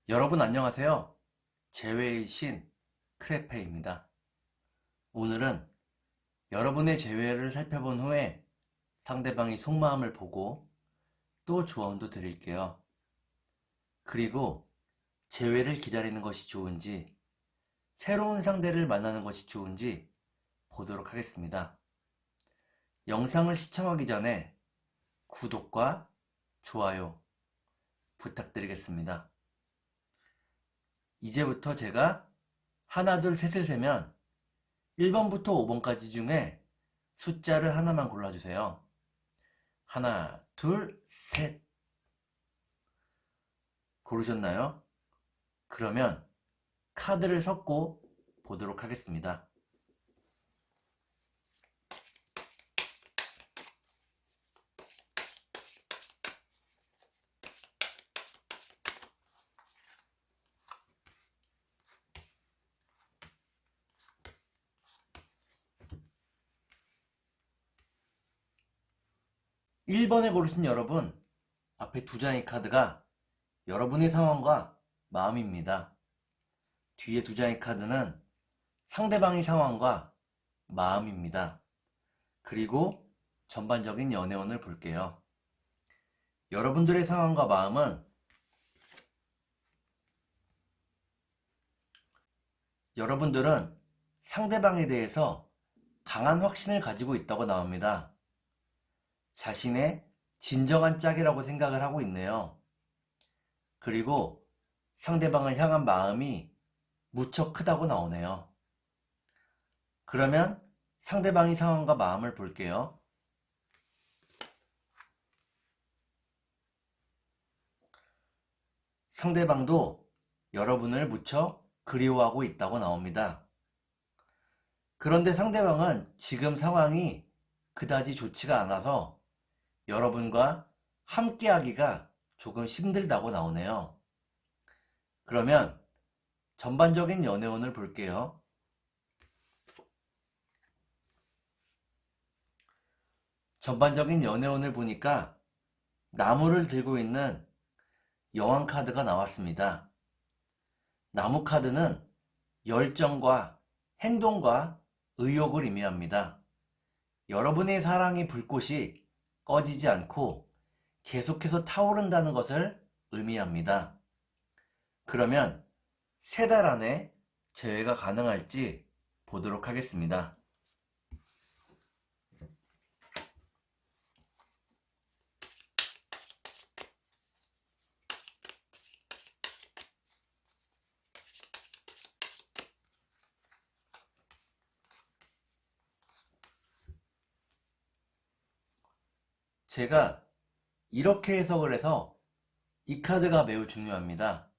여러분 안녕하세요. 재회의 신 크레페입니다. 오늘은 여러분의 재회를 살펴본 후에 상대방의 속마음을 보고 또 조언도 드릴게요. 그리고 재회를 기다리는 것이 좋은지 새로운 상대를 만나는 것이 좋은지 보도록 하겠습니다. 영상을 시청하기 전에 구독과 좋아요 부탁드리겠습니다. 이제부터 제가 하나, 둘, 셋을 세면 1번부터 5번까지 중에 숫자를 하나만 골라주세요. 하나, 둘, 셋. 고르셨나요? 그러면 카드를 섞고 보도록 하겠습니다. 1번에 고르신 여러분, 앞에 두 장의 카드가 여러분의 상황과 마음입니다. 뒤에 두 장의 카드는 상대방의 상황과 마음입니다. 그리고 전반적인 연애운을 볼게요. 여러분들의 상황과 마음은 여러분들은 상대방에 대해서 강한 확신을 가지고 있다고 나옵니다. 자신의 진정한 짝이라고 생각을 하고 있네요. 그리고 상대방을 향한 마음이 무척 크다고 나오네요. 그러면 상대방의 상황과 마음을 볼게요. 상대방도 여러분을 무척 그리워하고 있다고 나옵니다. 그런데 상대방은 지금 상황이 그다지 좋지가 않아서 여러분과 함께하기가 조금 힘들다고 나오네요. 그러면 전반적인 연애운을 볼게요. 전반적인 연애운을 보니까 나무를 들고 있는 여왕 카드가 나왔습니다. 나무 카드는 열정과 행동과 의욕을 의미합니다. 여러분의 사랑의 불꽃이 꺼지지 않고 계속해서 타오른다는 것을 의미합니다. 그러면 3달 안에 재회가 가능할지 보도록 하겠습니다. 제가 이렇게 해석을 해서 이 카드가 매우 중요합니다.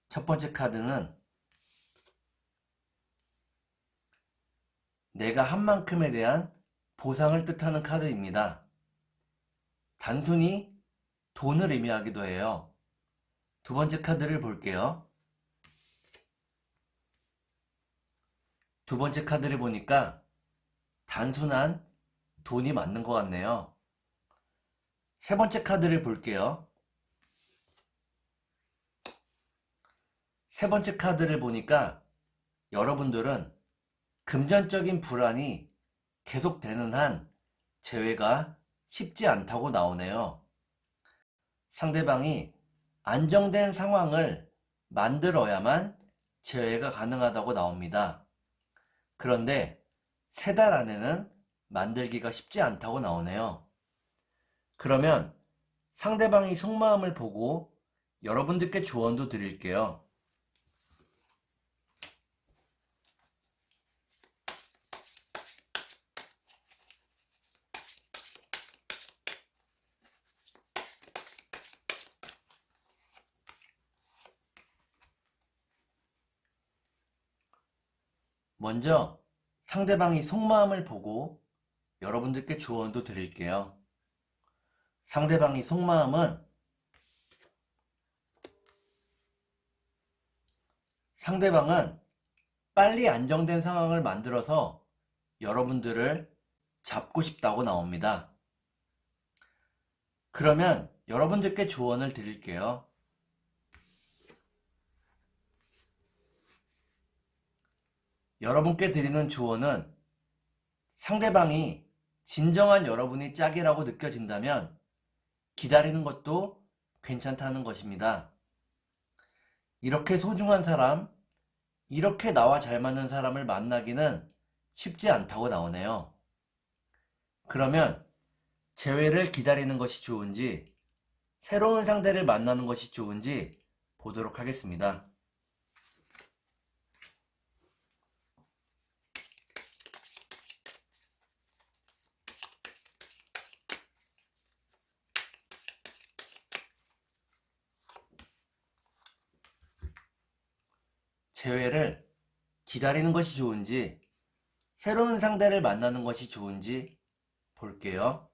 첫 번째 카드는 내가 한 만큼에 대한 보상을 뜻하는 카드입니다. 단순히 돈을 의미하기도 해요. 두 번째 카드를 볼게요. 두 번째 카드를 보니까 단순한 돈이 맞는 것 같네요. 세 번째 카드를 볼게요. 세 번째 카드를 보니까 여러분들은 금전적인 불안이 계속되는 한 재회가 쉽지 않다고 나오네요. 상대방이 안정된 상황을 만들어야만 재회가 가능하다고 나옵니다. 그런데 3달 안에는 만들기가 쉽지 않다고 나오네요. 그러면 상대방의 속마음을 보고 여러분들께 조언도 드릴게요. 먼저 상대방의 속마음을 보고 여러분들께 조언도 드릴게요. 상대방의 속마음은 상대방은 빨리 안정된 상황을 만들어서 여러분들을 잡고 싶다고 나옵니다. 그러면 여러분들께 조언을 드릴게요. 여러분께 드리는 조언은 상대방이 진정한 여러분이 짝이라고 느껴진다면 기다리는 것도 괜찮다는 것입니다. 이렇게 소중한 사람, 이렇게 나와 잘 맞는 사람을 만나기는 쉽지 않다고 나오네요. 그러면 재회를 기다리는 것이 좋은지 새로운 상대를 만나는 것이 좋은지 보도록 하겠습니다. 재회를 기다리는 것이 좋은지 새로운 상대를 만나는 것이 좋은지 볼게요.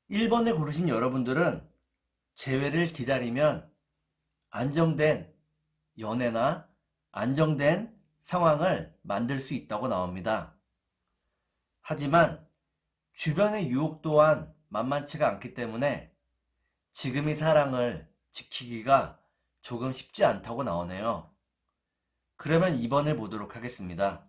1번을 고르신 여러분들은 재회를 기다리면 안정된 연애나 안정된 상황을 만들 수 있다고 나옵니다. 하지만 주변의 유혹 또한 만만치가 않기 때문에 지금의 사랑을 지키기가 조금 쉽지 않다고 나오네요. 그러면 2번을 보도록 하겠습니다.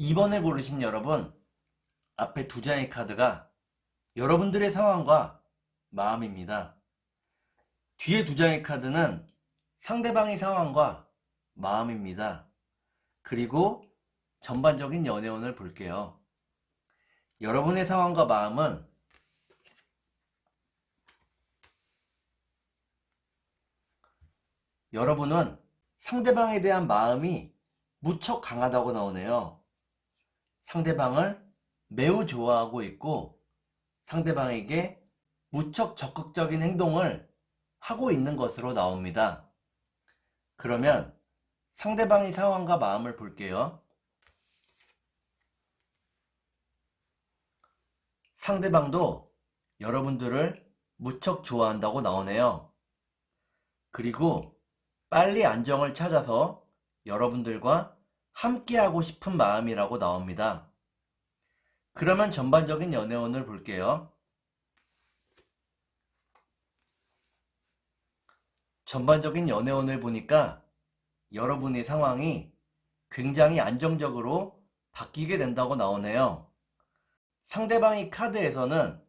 (2번을) 고르신 여러분, 앞에 두 장의 카드가 여러분들의 상황과 마음입니다. 뒤에 두 장의 카드는 상대방의 상황과 마음입니다. 그리고 전반적인 연애운을 볼게요. 여러분의 상황과 마음은 여러분은 상대방에 대한 마음이 무척 강하다고 나오네요. 상대방을 매우 좋아하고 있고 상대방에게 무척 적극적인 행동을 하고 있는 것으로 나옵니다. 그러면 상대방의 상황과 마음을 볼게요. 상대방도 여러분들을 무척 좋아한다고 나오네요. 그리고 빨리 안정을 찾아서 여러분들과 함께하고 싶은 마음이라고 나옵니다. 그러면 전반적인 연애운을 볼게요. 전반적인 연애운을 보니까 여러분의 상황이 굉장히 안정적으로 바뀌게 된다고 나오네요. 상대방의 카드에서는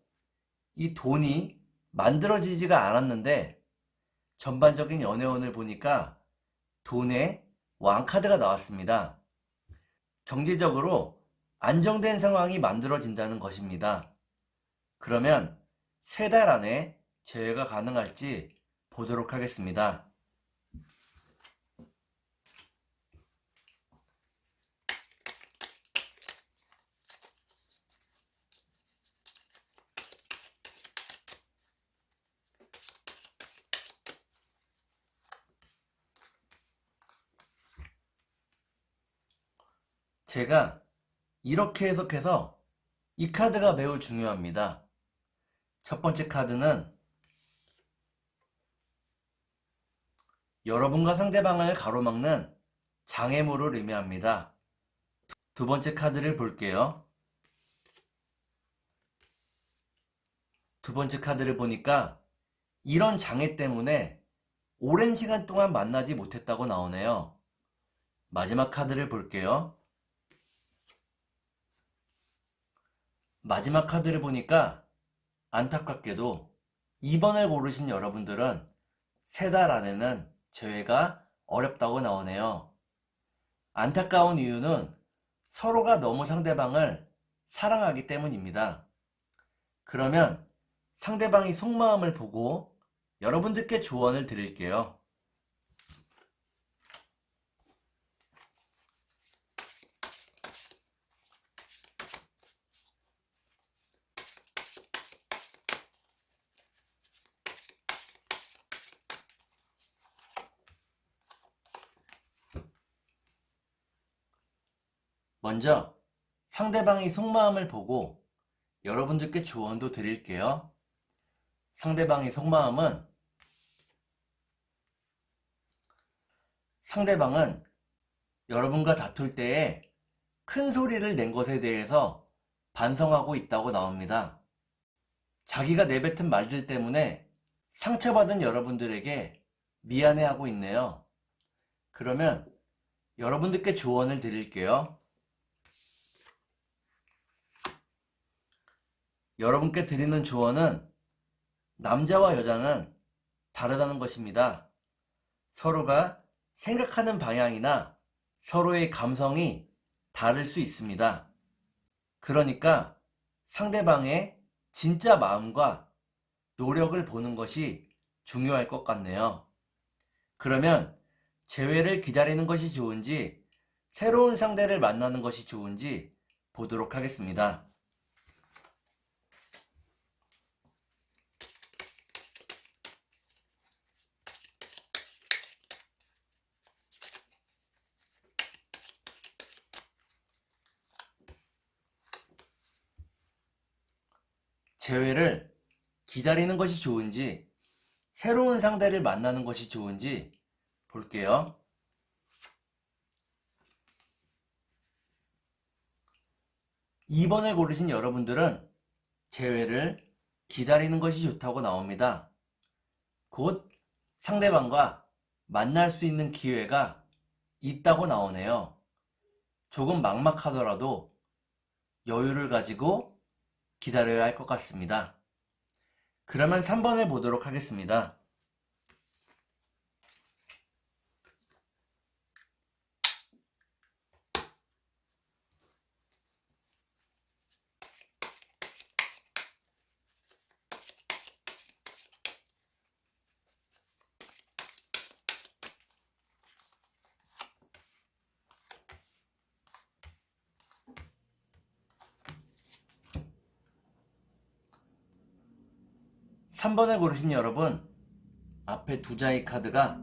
이 돈이 만들어지지가 않았는데 전반적인 연애운을 보니까 돈의 왕카드가 나왔습니다. 경제적으로 안정된 상황이 만들어진다는 것입니다. 그러면 3달 안에 재회가 가능할지 보도록 하겠습니다. 제가 이렇게 해석해서 이 카드가 매우 중요합니다. 첫 번째 카드는 여러분과 상대방을 가로막는 장애물을 의미합니다. 두 번째 카드를 볼게요. 두 번째 카드를 보니까 이런 장애 때문에 오랜 시간 동안 만나지 못했다고 나오네요. 마지막 카드를 볼게요. 마지막 카드를 보니까 안타깝게도 2번을 고르신 여러분들은 3달 안에는 재회가 어렵다고 나오네요. 안타까운 이유는 서로가 너무 상대방을 사랑하기 때문입니다. 그러면 상대방의 속마음을 보고 여러분들께 조언을 드릴게요. 먼저 상대방의 속마음을 보고 여러분들께 조언도 드릴게요. 상대방의 속마음은 상대방은 여러분과 다툴 때에 큰 소리를 낸 것에 대해서 반성하고 있다고 나옵니다. 자기가 내뱉은 말들 때문에 상처받은 여러분들에게 미안해하고 있네요. 그러면 여러분들께 조언을 드릴게요. 여러분께 드리는 조언은 남자와 여자는 다르다는 것입니다. 서로가 생각하는 방향이나 서로의 감성이 다를 수 있습니다. 그러니까 상대방의 진짜 마음과 노력을 보는 것이 중요할 것 같네요. 그러면 재회를 기다리는 것이 좋은지 새로운 상대를 만나는 것이 좋은지 보도록 하겠습니다. 재회를 기다리는 것이 좋은지 새로운 상대를 만나는 것이 좋은지 볼게요. 2번을 고르신 여러분들은 재회를 기다리는 것이 좋다고 나옵니다. 곧 상대방과 만날 수 있는 기회가 있다고 나오네요. 조금 막막하더라도 여유를 가지고 기다려야 할 것 같습니다. 그러면 3번을 보도록 하겠습니다. 삼 3번을 고르신 여러분, 앞에 두 장의 카드가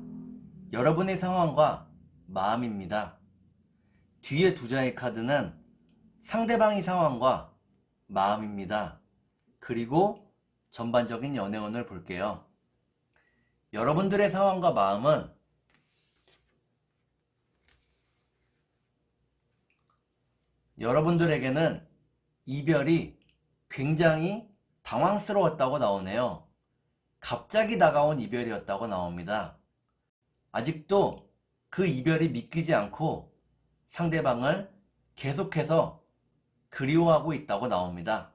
여러분의 상황과 마음입니다. 뒤에 두 장의 카드는 상대방의 상황과 마음입니다. 그리고 전반적인 연애운을 볼게요. 여러분들의 상황과 마음은 여러분들에게는 이별이 굉장히 당황스러웠다고 나오네요. 갑자기 다가온 이별이었다고 나옵니다. 아직도 그 이별이 믿기지 않고 상대방을 계속해서 그리워하고 있다고 나옵니다.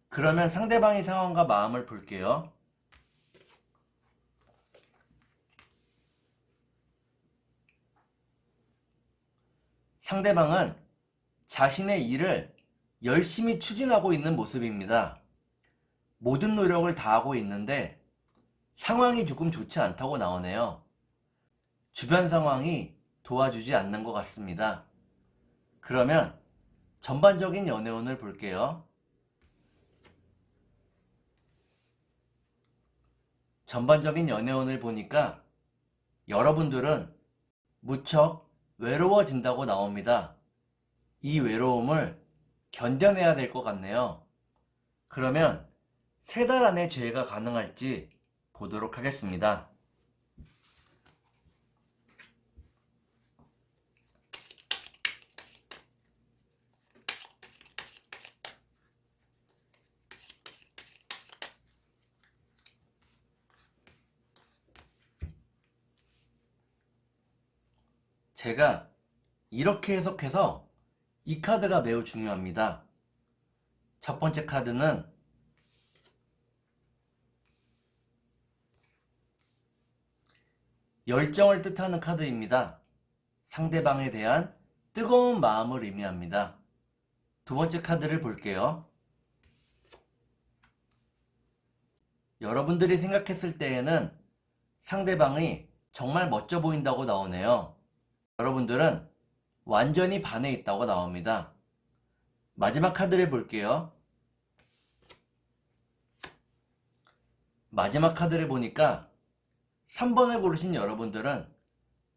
그러면 상대방의 상황과 마음을 볼게요. 상대방은 자신의 일을 열심히 추진하고 있는 모습입니다. 모든 노력을 다하고 있는데 상황이 조금 좋지 않다고 나오네요. 주변 상황이 도와주지 않는 것 같습니다. 그러면 전반적인 연애운을 볼게요. 전반적인 연애운을 보니까 여러분들은 무척 외로워진다고 나옵니다. 이 외로움을 견뎌내야 될 것 같네요. 그러면 3달 안에 재회가 가능할지 보도록 하겠습니다. 제가 이렇게 해석해서 이 카드가 매우 중요합니다. 첫 번째 카드는 열정을 뜻하는 카드입니다. 상대방에 대한 뜨거운 마음을 의미합니다. 두 번째 카드를 볼게요. 여러분들이 생각했을 때에는 상대방이 정말 멋져 보인다고 나오네요. 여러분들은 완전히 반해 있다고 나옵니다. 마지막 카드를 볼게요. 마지막 카드를 보니까 3번을 고르신 여러분들은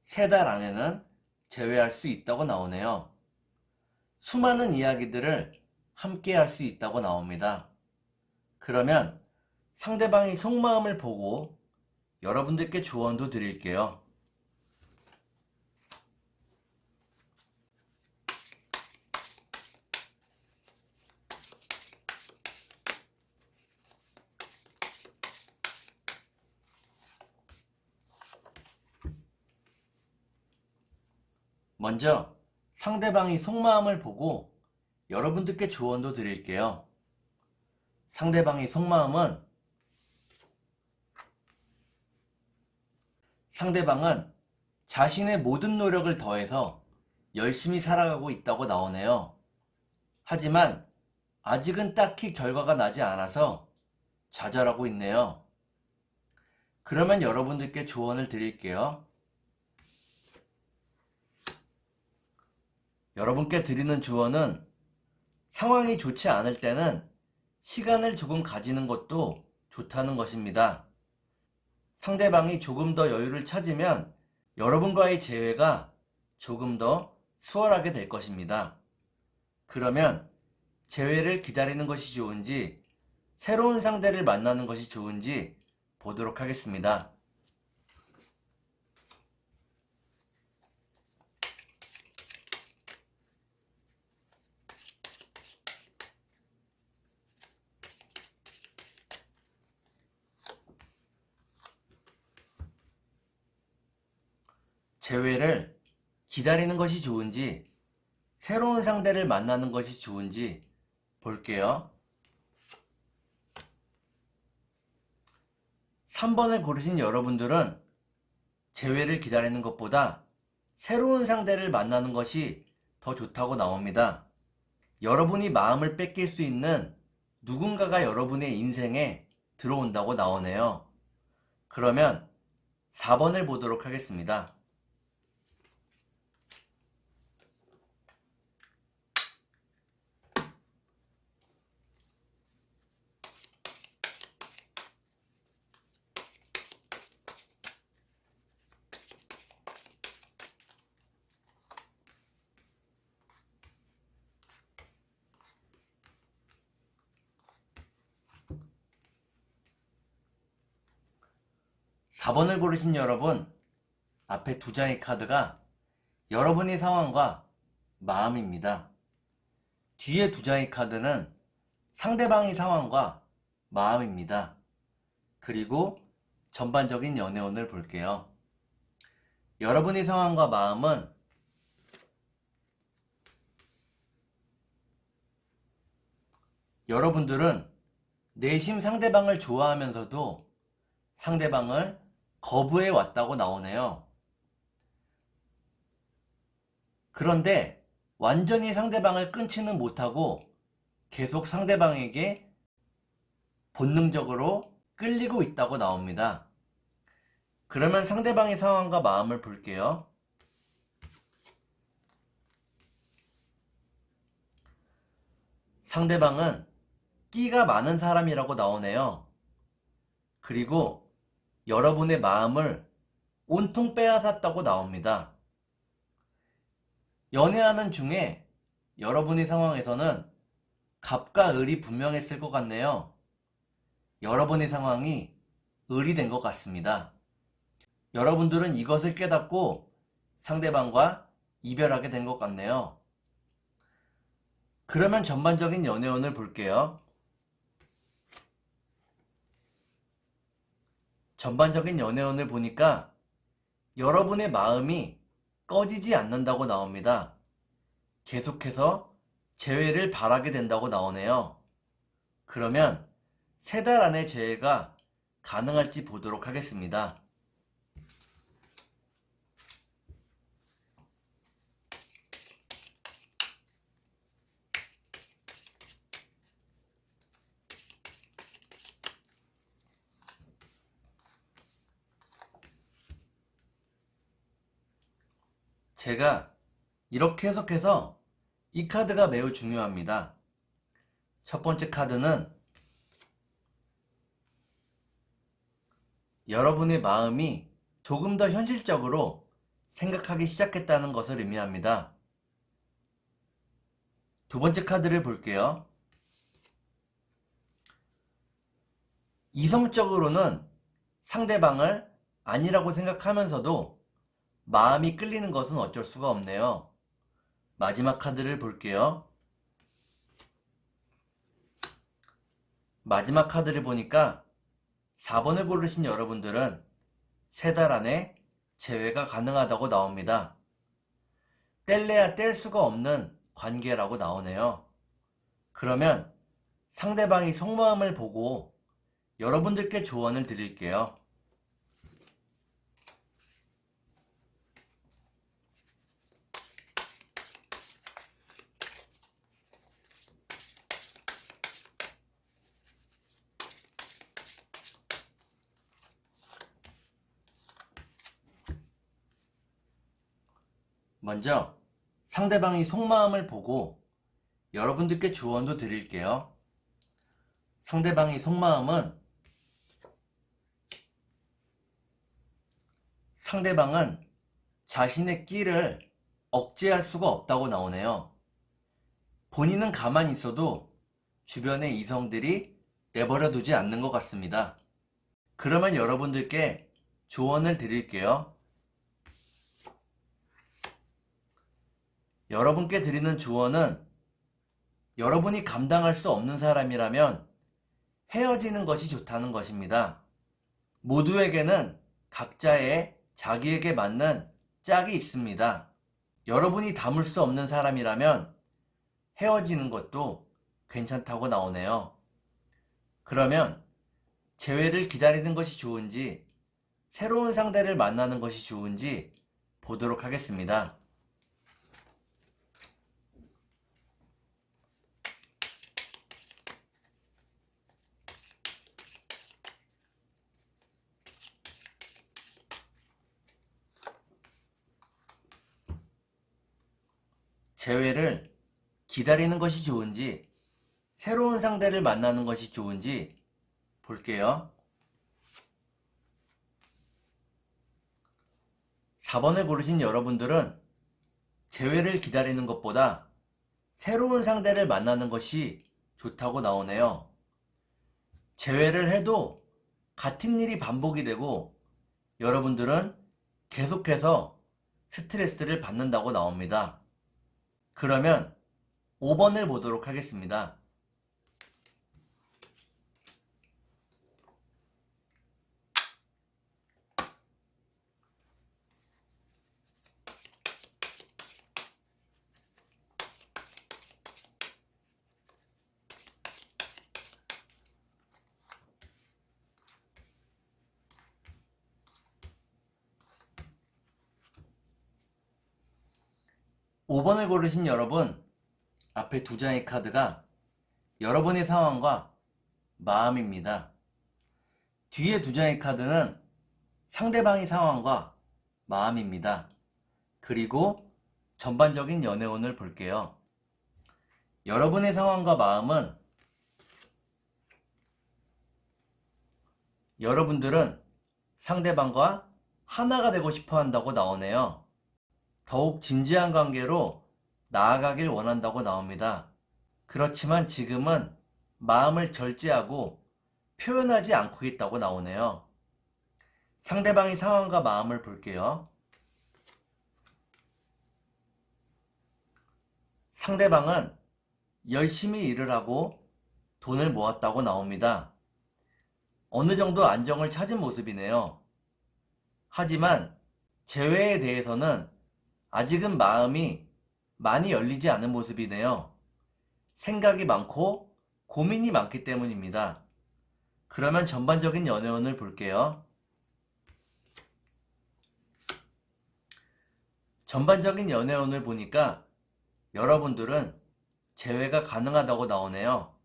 3달 안에는 재회할 수 있다고 나오네요. 수많은 이야기들을 함께 할 수 있다고 나옵니다. 그러면 상대방의 속마음을 보고 여러분들께 조언도 드릴게요. 먼저 상대방의 속마음을 보고 여러분들께 조언도 드릴게요. 상대방의 속마음은 상대방은 자신의 모든 노력을 더해서 열심히 살아가고 있다고 나오네요. 하지만 아직은 딱히 결과가 나지 않아서 좌절하고 있네요. 그러면 여러분들께 조언을 드릴게요. 여러분께 드리는 조언은 상황이 좋지 않을 때는 시간을 조금 가지는 것도 좋다는 것입니다. 상대방이 조금 더 여유를 찾으면 여러분과의 재회가 조금 더 수월하게 될 것입니다. 그러면 재회를 기다리는 것이 좋은지 새로운 상대를 만나는 것이 좋은지 보도록 하겠습니다. 재회를 기다리는 것이 좋은지 새로운 상대를 만나는 것이 좋은지 볼게요. 3번을 고르신 여러분들은 재회를 기다리는 것보다 새로운 상대를 만나는 것이 더 좋다고 나옵니다. 여러분이 마음을 뺏길 수 있는 누군가가 여러분의 인생에 들어온다고 나오네요. 그러면 4번을 보도록 하겠습니다. 4번을 고르신 여러분, 앞에 두 장의 카드가 여러분의 상황과 마음입니다. 뒤에 두 장의 카드는 상대방의 상황과 마음입니다. 그리고 전반적인 연애운을 볼게요. 여러분의 상황과 마음은 여러분들은 내심 상대방을 좋아하면서도 상대방을 거부해 왔다고 나오네요. 그런데 완전히 상대방을 끊지는 못하고 계속 상대방에게 본능적으로 끌리고 있다고 나옵니다. 그러면 상대방의 상황과 마음을 볼게요. 상대방은 끼가 많은 사람이라고 나오네요. 그리고 여러분의 마음을 온통 빼앗았다고 나옵니다. 연애하는 중에 여러분의 상황에서는 갑과 을이 분명했을 것 같네요. 여러분의 상황이 을이 된 것 같습니다. 여러분들은 이것을 깨닫고 상대방과 이별하게 된 것 같네요. 그러면 전반적인 연애운을 볼게요. 전반적인 연애운을 보니까 여러분의 마음이 꺼지지 않는다고 나옵니다. 계속해서 재회를 바라게 된다고 나오네요. 그러면 3달 안에 재회가 가능할지 보도록 하겠습니다. 제가 이렇게 해석해서 이 카드가 매우 중요합니다. 첫 번째 카드는 여러분의 마음이 조금 더 현실적으로 생각하기 시작했다는 것을 의미합니다. 두 번째 카드를 볼게요. 이성적으로는 상대방을 아니라고 생각하면서도 마음이 끌리는 것은 어쩔 수가 없네요. 마지막 카드를 볼게요. 마지막 카드를 보니까 4번을 고르신 여러분들은 3달 안에 재회가 가능하다고 나옵니다. 뗄래야 뗄 수가 없는 관계라고 나오네요. 그러면 상대방이 속마음을 보고 여러분들께 조언을 드릴게요. 먼저 상대방이 속마음을 보고 여러분들께 조언도 드릴게요. 상대방의 속마음은 상대방은 자신의 끼를 억제할 수가 없다고 나오네요. 본인은 가만히 있어도 주변의 이성들이 내버려 두지 않는 것 같습니다. 그러면 여러분들께 조언을 드릴게요. 여러분께 드리는 조언은 여러분이 감당할 수 없는 사람이라면 헤어지는 것이 좋다는 것입니다. 모두에게는 각자의 자기에게 맞는 짝이 있습니다. 여러분이 담을 수 없는 사람이라면 헤어지는 것도 괜찮다고 나오네요. 그러면 재회를 기다리는 것이 좋은지 새로운 상대를 만나는 것이 좋은지 보도록 하겠습니다. 재회를 기다리는 것이 좋은지 새로운 상대를 만나는 것이 좋은지 볼게요. 4번을 고르신 여러분들은 재회를 기다리는 것보다 새로운 상대를 만나는 것이 좋다고 나오네요. 재회를 해도 같은 일이 반복이 되고 여러분들은 계속해서 스트레스를 받는다고 나옵니다. 그러면 5번을 보도록 하겠습니다. 5번을 고르신 여러분, 앞에 두 장의 카드가 여러분의 상황과 마음입니다. 뒤에 두 장의 카드는 상대방의 상황과 마음입니다. 그리고 전반적인 연애운을 볼게요. 여러분의 상황과 마음은 여러분들은 상대방과 하나가 되고 싶어 한다고 나오네요. 더욱 진지한 관계로 나아가길 원한다고 나옵니다. 그렇지만 지금은 마음을 절제하고 표현하지 않고 있다고 나오네요. 상대방의 상황과 마음을 볼게요. 상대방은 열심히 일을 하고 돈을 모았다고 나옵니다. 어느 정도 안정을 찾은 모습이네요. 하지만 재회에 대해서는 아직은 마음이 많이 열리지 않은 모습이네요. 생각이 많고 고민이 많기 때문입니다. 그러면 전반적인 연애운을 볼게요. 전반적인 연애운을 보니까 여러분들은 재회가 가능하다고 나오네요.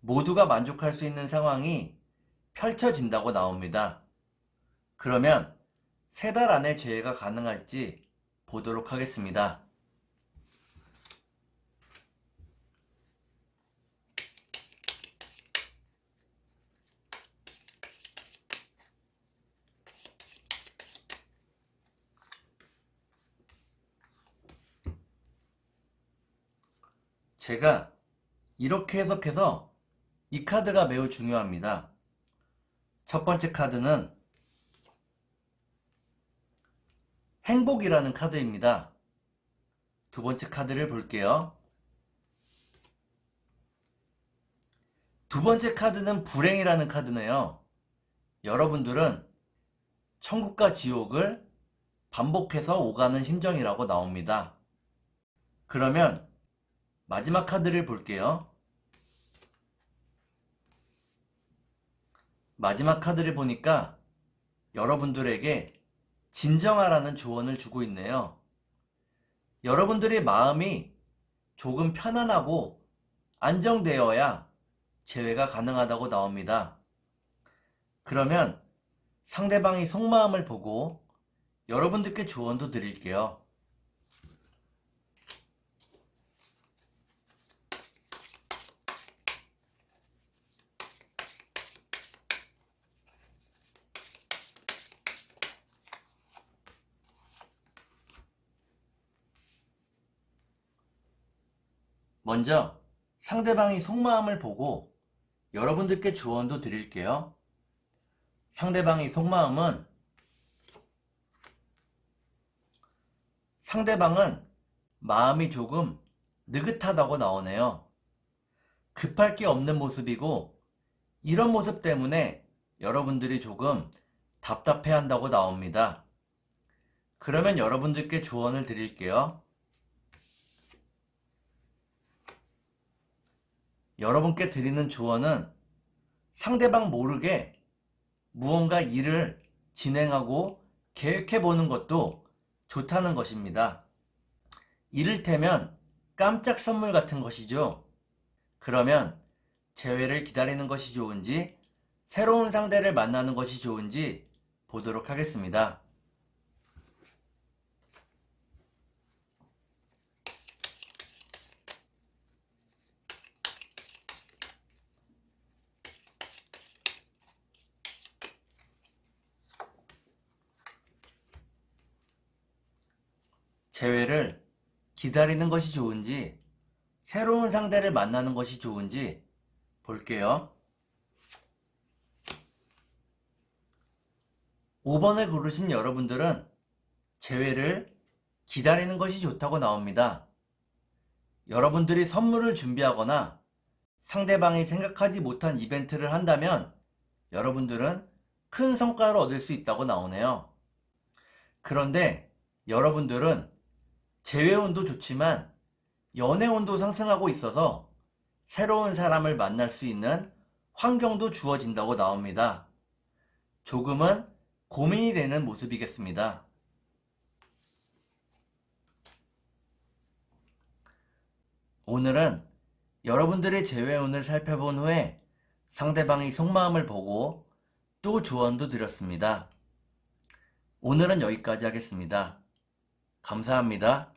모두가 만족할 수 있는 상황이 펼쳐진다고 나옵니다. 그러면 3달 안에 재회가 가능할지 보도록 하겠습니다. 제가 이렇게 해석해서 이 카드가 매우 중요합니다. 첫 번째 카드는 행복이라는 카드입니다. 두 번째 카드를 볼게요. 두 번째 카드는 불행이라는 카드네요. 여러분들은 천국과 지옥을 반복해서 오가는 심정이라고 나옵니다. 그러면 마지막 카드를 볼게요. 마지막 카드를 보니까 여러분들에게 진정하라는 조언을 주고 있네요. 여러분들의 마음이 조금 편안하고 안정되어야 재회가 가능하다고 나옵니다. 그러면 상대방의 속마음을 보고 여러분들께 조언도 드릴게요. 먼저 상대방의 속마음을 보고 여러분들께 조언도 드릴게요. 상대방의 속마음은 상대방은 마음이 조금 느긋하다고 나오네요. 급할 게 없는 모습이고 이런 모습 때문에 여러분들이 조금 답답해한다고 나옵니다. 그러면 여러분들께 조언을 드릴게요. 여러분께 드리는 조언은 상대방 모르게 무언가 일을 진행하고 계획해보는 것도 좋다는 것입니다. 이를테면 깜짝 선물 같은 것이죠. 그러면 재회를 기다리는 것이 좋은지 새로운 상대를 만나는 것이 좋은지 보도록 하겠습니다. 재회를 기다리는 것이 좋은지 새로운 상대를 만나는 것이 좋은지 볼게요. 5번을 고르신 여러분들은 재회를 기다리는 것이 좋다고 나옵니다. 여러분들이 선물을 준비하거나 상대방이 생각하지 못한 이벤트를 한다면 여러분들은 큰 성과를 얻을 수 있다고 나오네요. 그런데 여러분들은 재회운도 좋지만 연애운도 상승하고 있어서 새로운 사람을 만날 수 있는 환경도 주어진다고 나옵니다. 조금은 고민이 되는 모습이겠습니다. 오늘은 여러분들의 재회운을 살펴본 후에 상대방의 속마음을 보고 또 조언도 드렸습니다. 오늘은 여기까지 하겠습니다. 감사합니다.